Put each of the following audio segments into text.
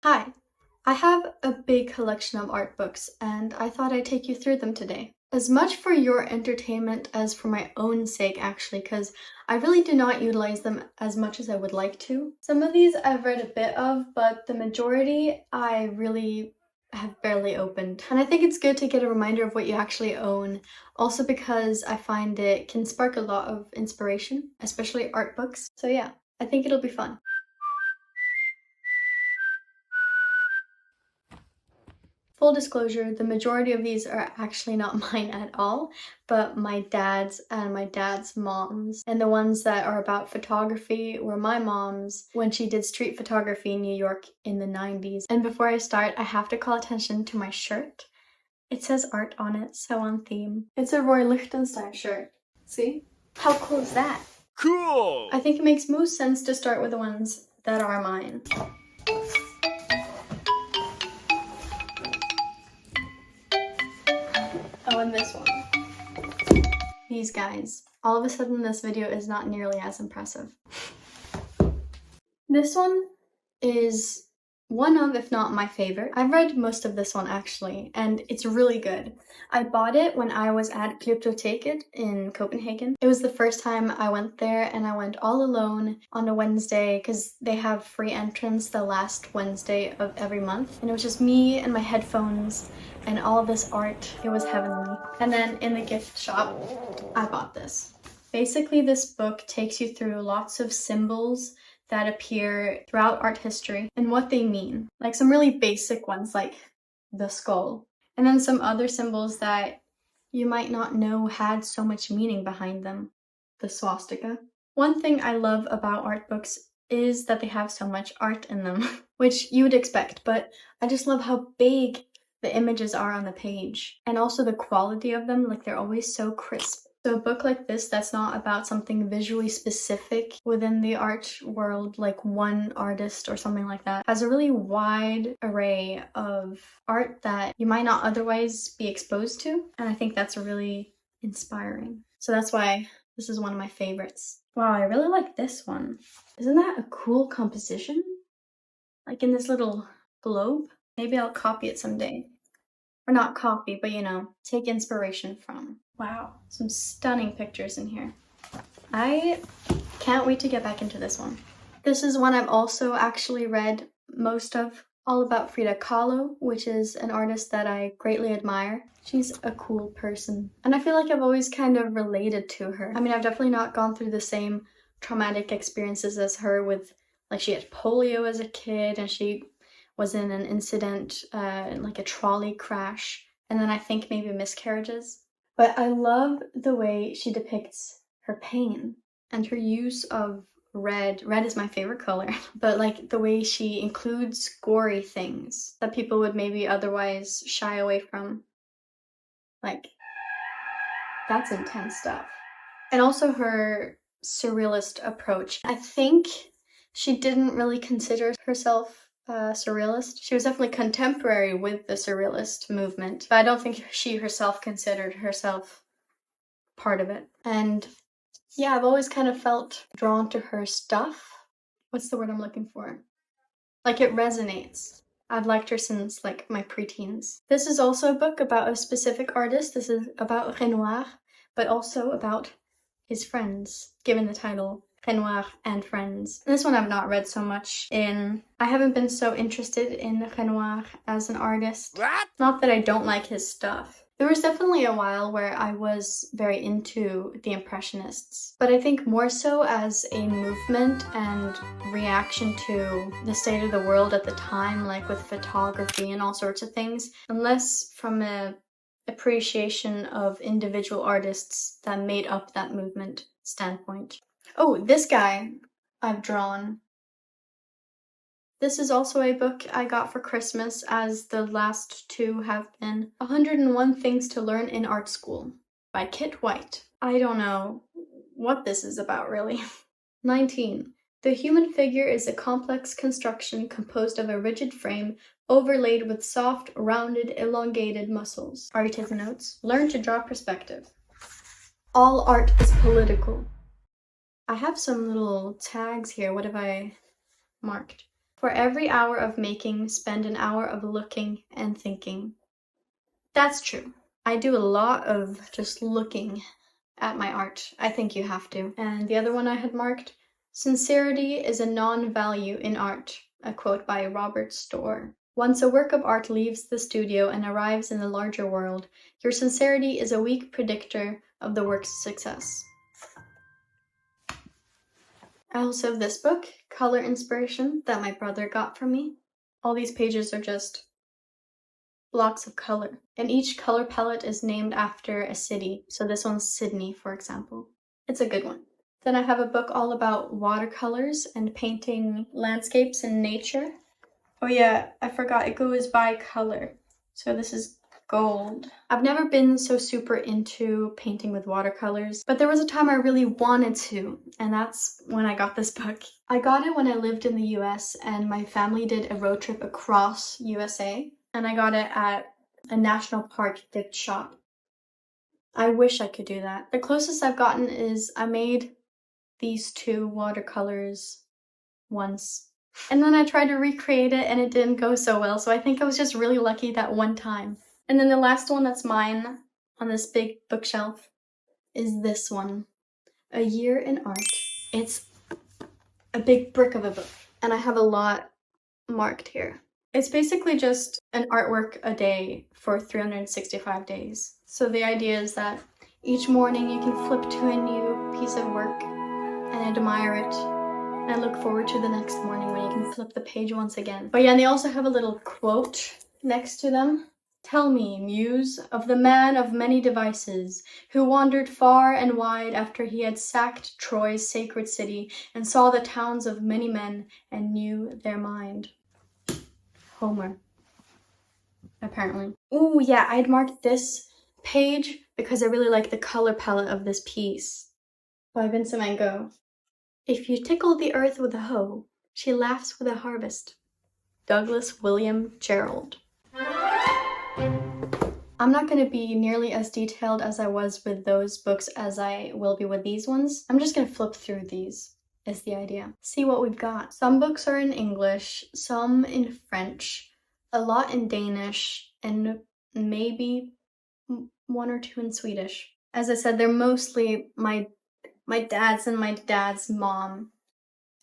Hi, I have a big collection of art books and I thought I'd take you through them today. As much for your entertainment as for my own sake, actually, because I really do not utilize them as much as I would like to. Some of these I've read a bit of, but the majority I really have barely opened. And I think it's good to get a reminder of what you actually own, also because I find it can spark a lot of inspiration, especially art books. So yeah, I think it'll be fun. Full disclosure, the majority of these are actually not mine at all, but my dad's and my dad's mom's. And the ones that are about photography were my mom's when she did street photography in New York in the 90s. And before I start, I have to call attention to my shirt. It says art on it, so on theme. It's a Roy Lichtenstein shirt. See? How cool is that? Cool! I think it makes most sense to start with the ones that are mine. Oh, and this one. These guys. All of a sudden this video is not nearly as impressive. This one is one of, if not my favorite. I've read most of this one actually, and it's really good. I bought it when I was at Glyptoteket in Copenhagen. It was the first time I went there, and I went all alone on a Wednesday because they have free entrance the last Wednesday of every month. And it was just me and my headphones and all of this art. It was heavenly. And then in the gift shop, I bought this. Basically, this book takes you through lots of symbols that appear throughout art history and what they mean. Like some really basic ones like the skull. And then some other symbols that you might not know had so much meaning behind them. The swastika. One thing I love about art books is that they have so much art in them, which you would expect, but I just love how big the images are on the page. And also the quality of them, like they're always so crisp. So a book like this that's not about something visually specific within the art world, like one artist or something like that, has a really wide array of art that you might not otherwise be exposed to. And I think that's really inspiring. So that's why this is one of my favorites. Wow, I really like this one. Isn't that a cool composition? Like in this little globe? Maybe I'll copy it someday. Or not copy, but you know, take inspiration from. Wow, some stunning pictures in here. I can't wait to get back into this one. This is one I've also actually read most of, all about Frida Kahlo, which is an artist that I greatly admire. She's a cool person. And I feel like I've always kind of related to her. I mean, I've definitely not gone through the same traumatic experiences as her with, like she had polio as a kid and she was in an incident, like a trolley crash, and then I think maybe miscarriages. But I love the way she depicts her pain and her use of red. Red is my favorite color, but like the way she includes gory things that people would maybe otherwise shy away from. Like, that's intense stuff. And also her surrealist approach. I think she didn't really consider herself surrealist. She was definitely contemporary with the surrealist movement, but I don't think she herself considered herself part of it. And yeah, I've always kind of felt drawn to her stuff. What's the word I'm looking for? Like it resonates. I've liked her since like my preteens. This is also a book about a specific artist. This is about Renoir, but also about his friends, given the title Renoir and Friends. This one I've not read so much in. I haven't been so interested in Renoir as an artist. What? Not that I don't like his stuff. There was definitely a while where I was very into the Impressionists, but I think more so as a movement and reaction to the state of the world at the time, like with photography and all sorts of things, and less from a appreciation of individual artists that made up that movement standpoint. Oh, this guy I've drawn. This is also a book I got for Christmas, as the last two have been. 101 Things to Learn in Art School by Kit White. I don't know what this is about, really. 19. The human figure is a complex construction composed of a rigid frame overlaid with soft, rounded, elongated muscles. Are you taking notes? Learn to draw perspective. All art is political. I have some little tags here. What have I marked? For every hour of making, spend an hour of looking and thinking. That's true. I do a lot of just looking at my art. I think you have to. And the other one I had marked, sincerity is a non-value in art, a quote by Robert Storr. Once a work of art leaves the studio and arrives in the larger world, your sincerity is a weak predictor of the work's success. I also have this book, Color Inspiration, that my brother got for me. All these pages are just blocks of color, and each color palette is named after a city. So this one's Sydney, for example. It's a good one. Then I have a book all about watercolors and painting landscapes and nature. Oh yeah, I forgot, it goes by color. So this is gold. I've never been so super into painting with watercolors, but there was a time I really wanted to, and that's when I got this book. I got it when I lived in the US and my family did a road trip across USA, and I got it at a national park gift shop. I wish I could do that. The closest I've gotten is I made these two watercolors once. And then I tried to recreate it and it didn't go so well, so I think I was just really lucky that one time. And then the last one that's mine on this big bookshelf is this one, A Year in Art. It's a big brick of a book, and I have a lot marked here. It's basically just an artwork a day for 365 days. So the idea is that each morning you can flip to a new piece of work and admire it. I look forward to the next morning when you can flip the page once again. But yeah, and they also have a little quote next to them. Tell me, muse, of the man of many devices, who wandered far and wide after he had sacked Troy's sacred city and saw the towns of many men and knew their mind. Homer, apparently. Ooh, yeah, I'd marked this page because I really like the color palette of this piece by Vincent van Gogh. If you tickle the earth with a hoe, she laughs with a harvest. Douglas William Gerald. I'm not going to be nearly as detailed as I was with those books as I will be with these ones. I'm just going to flip through these, is the idea. See what we've got. Some books are in English, some in French, a lot in Danish, and maybe one or two in Swedish. As I said, they're mostly my dad's and my dad's mom,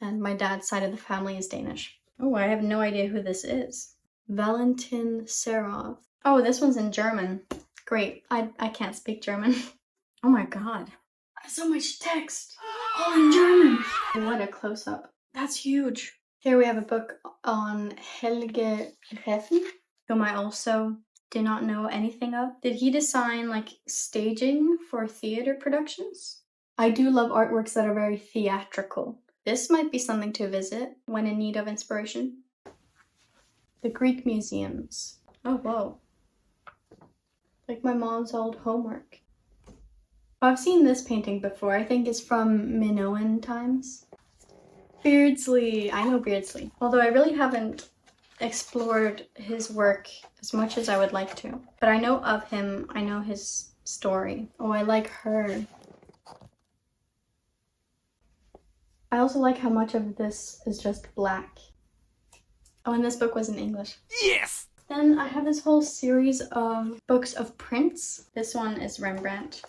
and my dad's side of the family is Danish. Oh, I have no idea who this is. Valentin Serov. Oh, this one's in German. Great. I can't speak German. Oh my god. So much text. All in German. What a close-up. That's huge. Here we have a book on Helge Reffen, whom I also do not know anything of. Did he design like staging for theater productions? I do love artworks that are very theatrical. This might be something to visit when in need of inspiration. The Greek museums. Oh, whoa. Like my mom's old homework. I've seen this painting before. I think it's from Minoan times. Beardsley. I know Beardsley. Although I really haven't explored his work as much as I would like to. But I know of him. I know his story. Oh, I like her. I also like how much of this is just black. Oh, and this book was in English. Yes! Then I have this whole series of books of prints. This one is Rembrandt.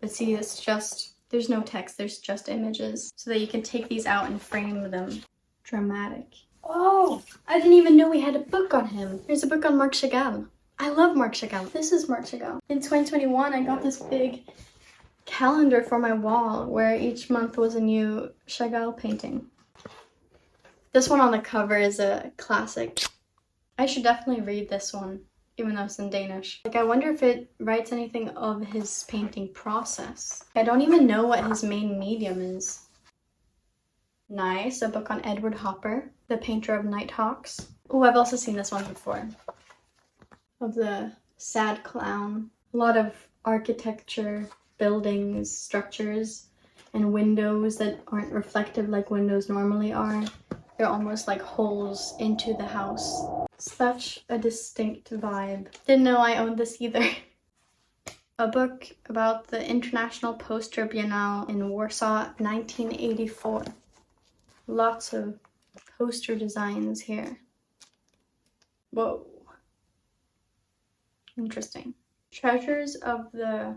But see, it's just, there's no text, there's just images. So that you can take these out and frame them. Dramatic. Oh, I didn't even know we had a book on him. There's a book on Marc Chagall. I love Marc Chagall. This is Marc Chagall. In 2021, I got this big calendar for my wall where each month was a new Chagall painting. This one on the cover is a classic. I should definitely read this one, even though it's in Danish. Like, I wonder if it writes anything of his painting process. I don't even know what his main medium is. Nice, a book on Edward Hopper, the painter of Nighthawks. Oh, I've also seen this one before. Of the sad clown. A lot of architecture, buildings, structures, and windows that aren't reflective like windows normally are. They're almost like holes into the house. Such a distinct vibe. Didn't know I owned this either. A book about the International Poster Biennale in Warsaw, 1984. Lots of poster designs here. Whoa. Interesting. Treasures of the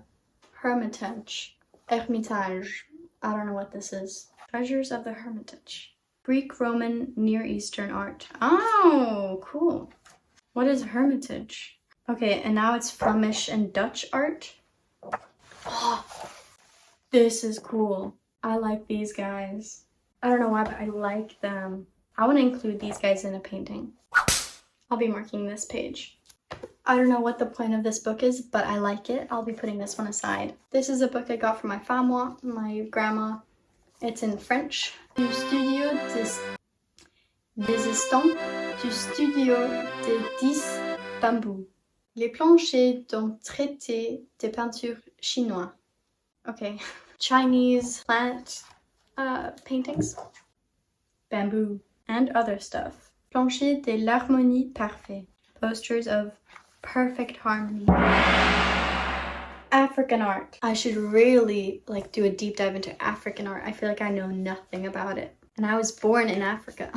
Hermitage. Hermitage. I don't know what this is. Treasures of the Hermitage. Greek, Roman, Near Eastern art. Oh, cool. What is Hermitage? Okay, and now it's Flemish and Dutch art. Oh, this is cool. I like these guys. I don't know why, but I like them. I want to include these guys in a painting. I'll be marking this page. I don't know what the point of this book is, but I like it. I'll be putting this one aside. This is a book I got from my femme, my grandma. It's in French. Du studio des estampes du studio de 10 bambous. Les planchers dont traité des peintures chinois. Okay. Chinese plant paintings. Bamboo and other stuff. Plancher de l'harmonie parfaite. Posters of perfect harmony. African art. I should really do a deep dive into African art. I feel like I know nothing about it. And I was born in Africa.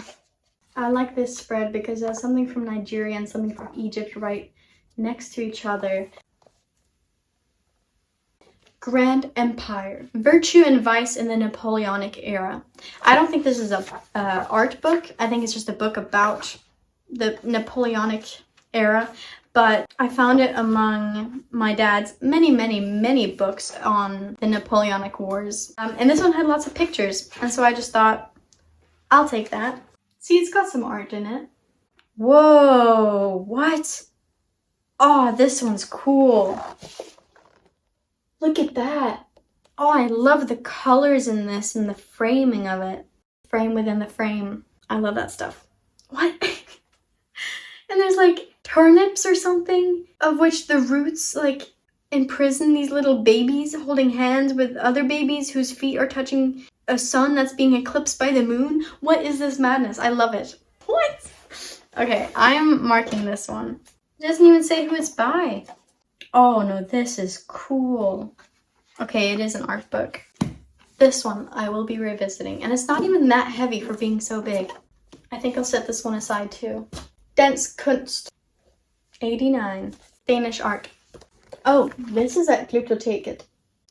I like this spread because it has something from Nigeria and something from Egypt right next to each other. Grand Empire. Virtue and Vice in the Napoleonic Era. I don't think this is a art book. I think it's just a book about the Napoleonic era. But I found it among my dad's many books on the Napoleonic Wars. And this one had lots of pictures. And so I just thought, I'll take that. See, it's got some art in it. Whoa, what? Oh, this one's cool. Look at that. Oh, I love the colors in this and the framing of it. Frame within the frame. I love that stuff. What? And there's turnips or something, of which the roots imprison these little babies holding hands with other babies whose feet are touching a sun that's being eclipsed by the moon. What is this madness? I love it. What? Okay, I am marking this one. It doesn't even say who it's by. Oh no, this is cool. Okay, it is an art book. This one I will be revisiting, and it's not even that heavy for being so big. I think I'll set this one aside too. Dansk Kunst. 89. Danish art. Oh, this is at Glyptoteket.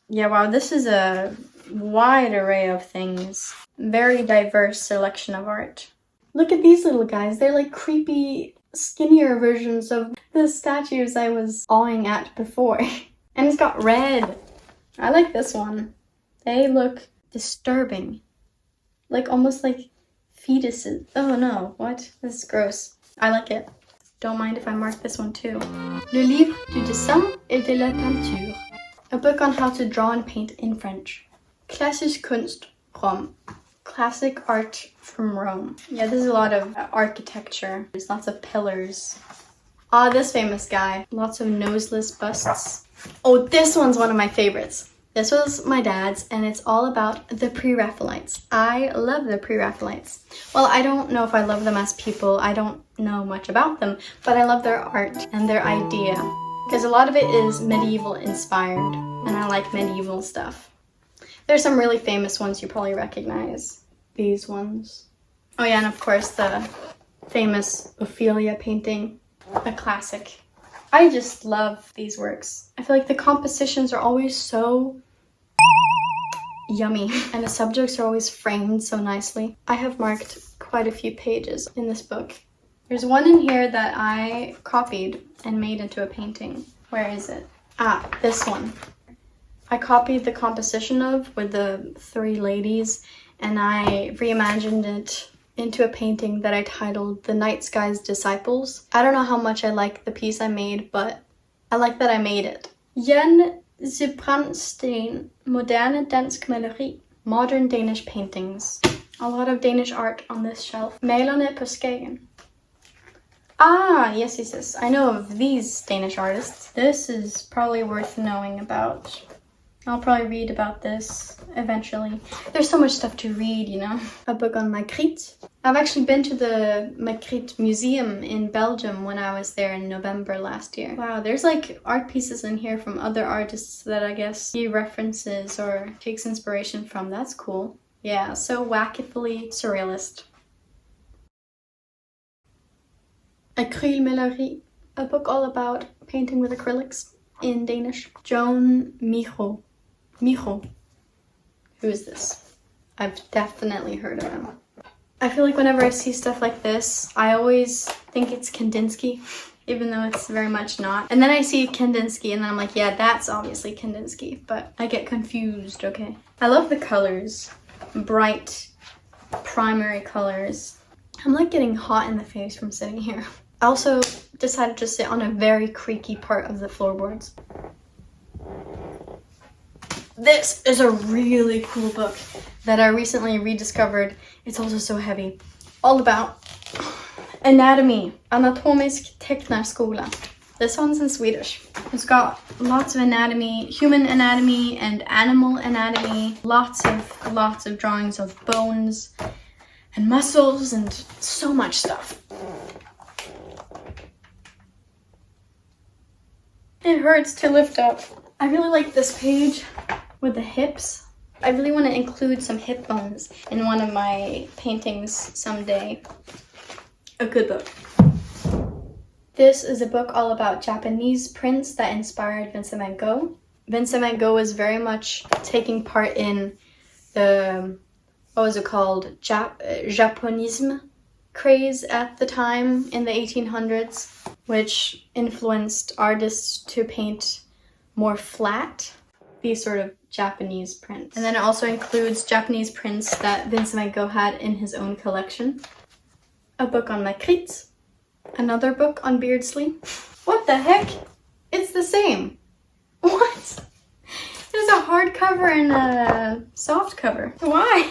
Yeah, wow, this is a wide array of things. Very diverse selection of art. Look at these little guys. They're like creepy, skinnier versions of the statues I was awing at before. And it's got red. I like this one. They look disturbing. Almost like fetuses. Oh no, what? This is gross. I like it. Don't mind if I mark this one too. Le livre du dessin et de la peinture. A book on how to draw and paint in French. Klassische Kunst, Rome. Classic art from Rome. Yeah, there's a lot of architecture. There's lots of pillars. Ah, this famous guy. Lots of noseless busts. Oh, this one's one of my favorites. This was my dad's, and it's all about the Pre-Raphaelites. I love the Pre-Raphaelites. Well, I don't know if I love them as people. I don't know much about them, but I love their art and their idea. Because a lot of it is medieval inspired, and I like medieval stuff. There's some really famous ones you probably recognize. These ones. Oh yeah, and of course the famous Ophelia painting, a classic. I just love these works. I feel like the compositions are always so yummy, and the subjects are always framed so nicely. I have marked quite a few pages in this book. There's one in here that I copied and made into a painting. Where is it? Ah, this one. I copied the composition of with the three ladies, and I reimagined it into a painting that I titled The Night Sky's Disciples. I don't know how much I like the piece I made, but I like that I made it. Jan Zipranstein, Moderne Dansk Maleri. Modern Danish paintings. A lot of Danish art on this shelf. Malerne på Skagen. Ah, yes. I know of these Danish artists. This is probably worth knowing about. I'll probably read about this eventually. There's so much stuff to read, you know. A book on Magritte. I've actually been to the Magritte Museum in Belgium when I was there in November last year. Wow, there's art pieces in here from other artists that I guess he references or takes inspiration from. That's cool. Yeah, so wackifully surrealist. Acrylmaleri, a book all about painting with acrylics in Danish. Joan Micho. Micho. Who is this? I've definitely heard of him. I feel like whenever I see stuff like this, I always think it's Kandinsky, even though it's very much not. And then I see Kandinsky and then I'm like, yeah, that's obviously Kandinsky, but I get confused, okay? I love the colors. Bright, primary colors. I'm like getting hot in the face from sitting here. I also decided to sit on a very creaky part of the floorboards. This is a really cool book that I recently rediscovered. It's also so heavy. All about anatomy. Anatomisk tecknarskola. This one's in Swedish. It's got lots of anatomy, human anatomy and animal anatomy. Lots of drawings of bones and muscles and so much stuff. It hurts to lift up. I really like this page with the hips. I really want to include some hip bones in one of my paintings someday. A good book. This is a book all about Japanese prints that inspired Vincent van Gogh. Vincent van Gogh was very much taking part in the, what was it called, Japonism craze at the time in the 1800s, which influenced artists to paint more flat, these sort of Japanese prints. And then it also includes Japanese prints that Vincent van Gogh had in his own collection. A book on Magritte, another book on Beardsley. What the heck? It's the same. What? There's a hardcover and a soft cover. Why?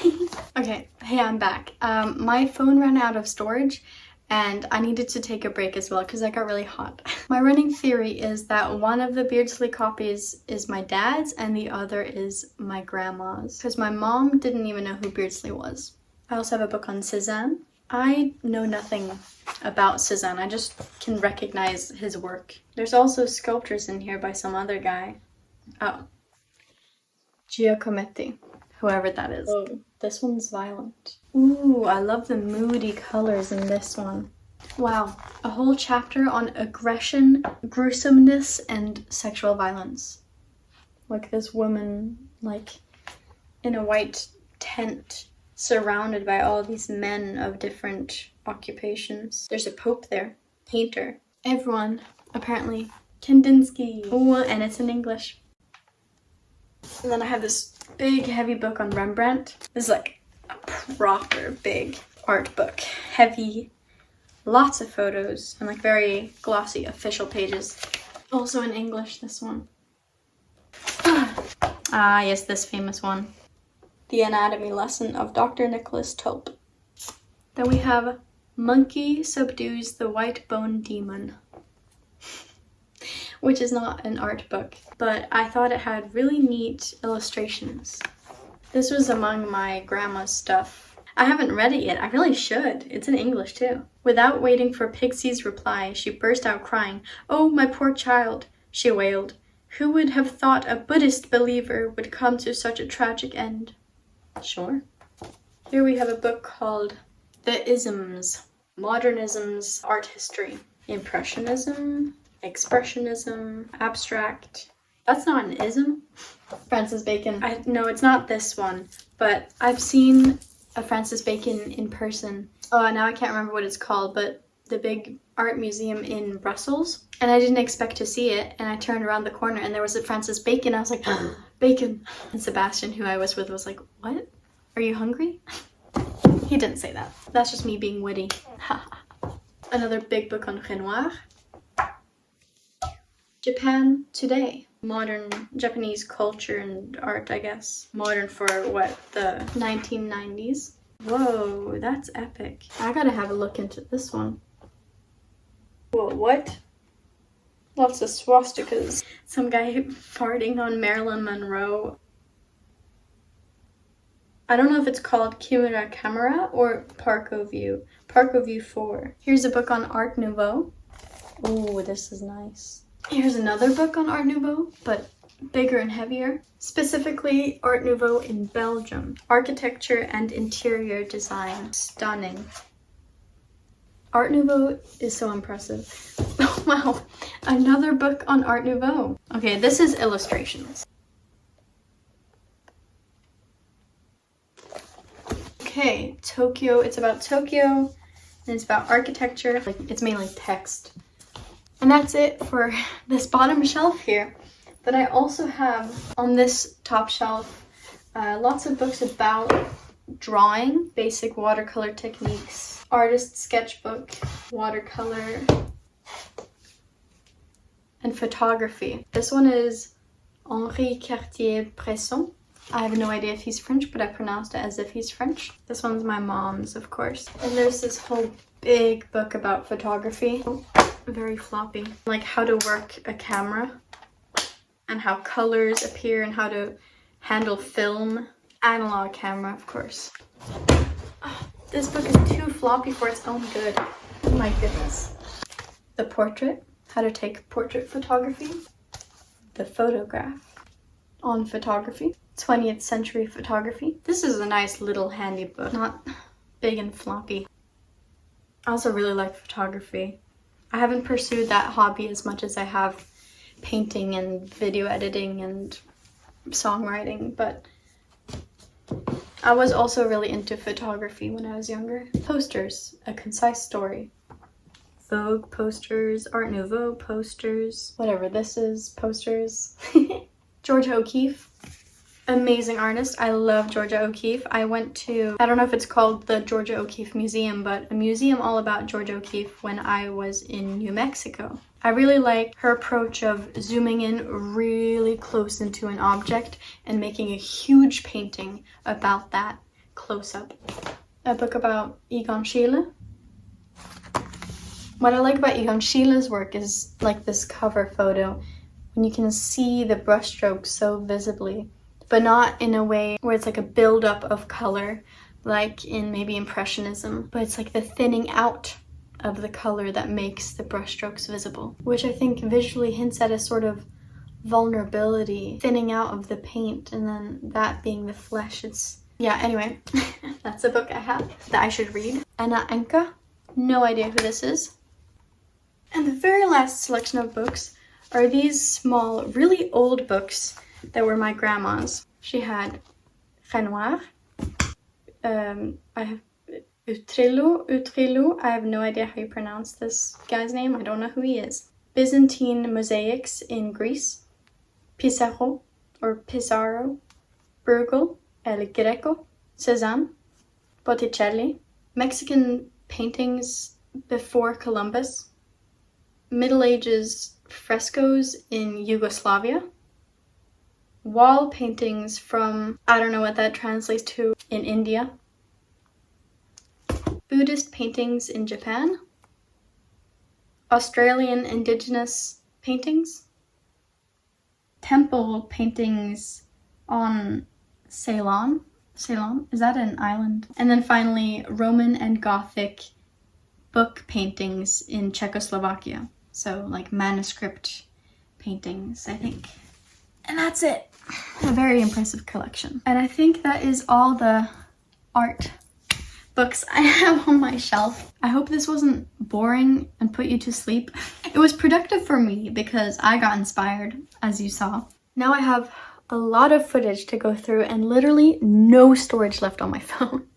Okay, hey, I'm back. My phone ran out of storage and I needed to take a break as well because I got really hot. My running theory is that one of the Beardsley copies is my dad's and the other is my grandma's, because my mom didn't even know who Beardsley was. I also have a book on Cézanne. I know nothing about Cézanne, I just can recognize his work. There's also sculptures in here by some other guy. Oh. Giacometti, whoever that is. Oh, this one's violent. Ooh, I love the moody colors in this one. Wow, a whole chapter on aggression, gruesomeness, and sexual violence. Like this woman, like, in a white tent, surrounded by all these men of different occupations. There's a pope there, painter. Everyone, apparently. Kandinsky. Ooh, and it's in English. And then I have this big, heavy book on Rembrandt. This is like a proper big art book. Heavy, lots of photos, and like very glossy official pages. Also in English, this one. Ah, yes, this famous one. The Anatomy Lesson of Dr. Nicholas Tulp. Then we have Monkey Subdues the White Bone Demon, which is not an art book, but I thought it had really neat illustrations. This was among my grandma's stuff. I haven't read it yet. I really should. It's in English too. Without waiting for Pixie's reply, she burst out crying. "Oh, my poor child," she wailed. "Who would have thought a Buddhist believer would come to such a tragic end?" Sure. Here we have a book called The Isms, Modernism's Art History. Impressionism, Expressionism, Abstract. That's not an ism. Francis Bacon. No, it's not this one, but I've seen a Francis Bacon in person. Oh, now I can't remember what it's called, but the big art museum in Brussels. And I didn't expect to see it, and I turned around the corner and there was a Francis Bacon. I was like, Bacon. And Sebastian, who I was with, was like, "What? Are you hungry?" He didn't say that. That's just me being witty. Another big book on Renoir. Japan Today. Modern Japanese culture and art, I guess. Modern for what, the 1990s? Whoa, that's epic. I gotta have a look into this one. Whoa, what? Lots of swastikas. Some guy farting on Marilyn Monroe. I don't know if it's called Kimura Camera or Parco View. Parco View 4. Here's a book on Art Nouveau. Ooh, this is nice. Here's another book on Art Nouveau, but bigger and heavier. Specifically, Art Nouveau in Belgium. Architecture and interior design. Stunning. Art Nouveau is so impressive. Oh, wow, another book on Art Nouveau. Okay, this is illustrations. Okay, Tokyo. It's about Tokyo, and it's about architecture. Like, it's mainly text. And that's it for this bottom shelf here. But I also have on this top shelf lots of books about drawing, basic watercolor techniques, artist sketchbook, watercolor, and photography. This one is Henri Cartier-Bresson. I have no idea if he's French, but I pronounced it as if he's French. This one's my mom's, of course. And there's this whole big book about photography. Oh, very floppy. Like how to work a camera and how colors appear and how to handle film. Analog camera, of course. Oh, this book is too floppy for its own good. Oh my goodness. The portrait, how to take portrait photography. The photograph on photography. 20th century photography. This is a nice little handy book, not big and floppy. I also really like photography. I haven't pursued that hobby as much as I have painting and video editing and songwriting, but I was also really into photography when I was younger. Posters, a concise story. Vogue posters, Art Nouveau posters, whatever this is, posters. Georgia O'Keeffe, amazing artist. I love Georgia O'Keeffe. I went to, I don't know if it's called the Georgia O'Keeffe Museum, but a museum all about Georgia O'Keeffe when I was in New Mexico. I really like her approach of zooming in really close into an object and making a huge painting about that close up. A book about Egon Schiele. What I like about Egon Schiele's work is like this cover photo, when you can see the brushstrokes so visibly, but not in a way where it's like a buildup of color, like in maybe Impressionism, but it's like the thinning out of the color that makes the brushstrokes visible, which I think visually hints at a sort of vulnerability, thinning out of the paint, and then that being the flesh. It's, yeah, anyway, that's a book I have that I should read. Anna Enka, no idea who this is. And the very last selection of books are these small, really old books that were my grandma's. She had Renoir. I have Utrillo. I have no idea how you pronounce this guy's name. I don't know who he is. Byzantine mosaics in Greece. Pissarro or Pissarro. Bruegel. El Greco. Cézanne. Botticelli. Mexican paintings before Columbus. Middle Ages frescoes in Yugoslavia. Wall paintings from, I don't know what that translates to, in India. Buddhist paintings in Japan. Australian indigenous paintings. Temple paintings on Ceylon. Ceylon? Is that an island? And then finally, Roman and Gothic book paintings in Czechoslovakia. So like manuscript paintings, I think. And that's it. A very impressive collection. And I think that is all the art books I have on my shelf. I hope this wasn't boring and put you to sleep. It was productive for me because I got inspired, as you saw. Now I have a lot of footage to go through and literally no storage left on my phone.